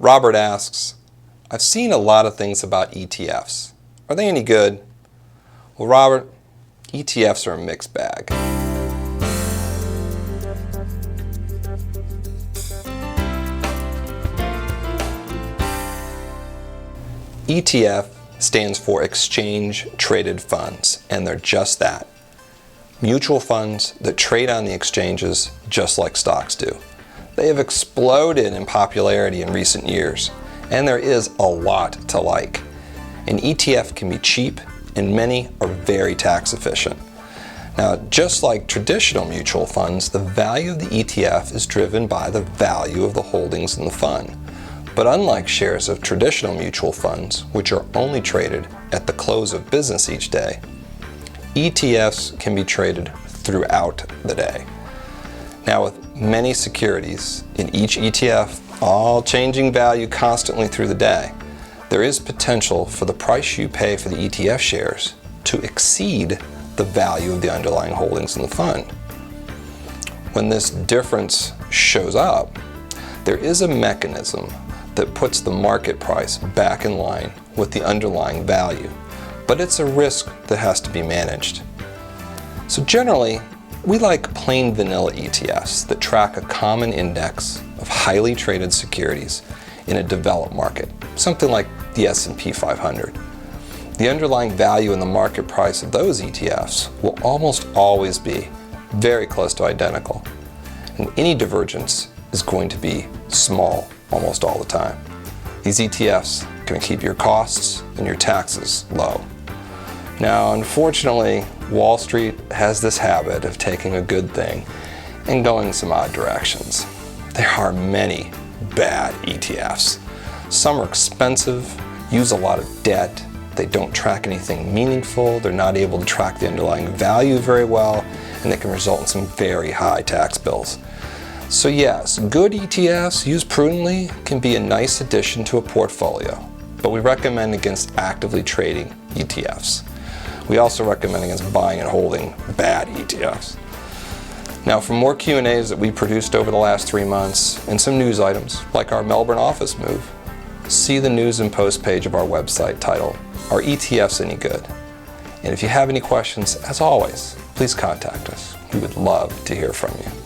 Robert asks, I've seen a lot of things about ETFs. Are they any good? Well, Robert, ETFs are a mixed bag. ETF stands for Exchange Traded Funds, and they're just that. Mutual funds that trade on the exchanges just like stocks do. They have exploded in popularity in recent years, and there is a lot to like. An ETF can be cheap, and many are very tax efficient. Now, just like traditional mutual funds, the value of the ETF is driven by the value of the holdings in the fund. But unlike shares of traditional mutual funds, which are only traded at the close of business each day, ETFs can be traded throughout the day. Now, with many securities in each ETF, all changing value constantly through the day, there is potential for the price you pay for the ETF shares to exceed the value of the underlying holdings in the fund. When this difference shows up, there is a mechanism that puts the market price back in line with the underlying value, but it's a risk that has to be managed. So generally, we like plain vanilla ETFs that track a common index of highly traded securities in a developed market, something like the S&P 500. The underlying value and the market price of those ETFs will almost always be very close to identical, and any divergence is going to be small almost all the time. These ETFs can keep your costs and your taxes low. Now, unfortunately, Wall Street has this habit of taking a good thing and going some odd directions. There are many bad ETFs. Some are expensive, use a lot of debt, they don't track anything meaningful, they're not able to track the underlying value very well, and they can result in some very high tax bills. So yes, good ETFs used prudently can be a nice addition to a portfolio, but we recommend against actively trading ETFs. We also recommend against buying and holding bad ETFs. Now, for more Q&As that we produced over the last 3 months and some news items like our Melbourne office move, see the news and post page of our website titled, Are ETFs Any Good? And if you have any questions, as always, please contact us. We would love to hear from you.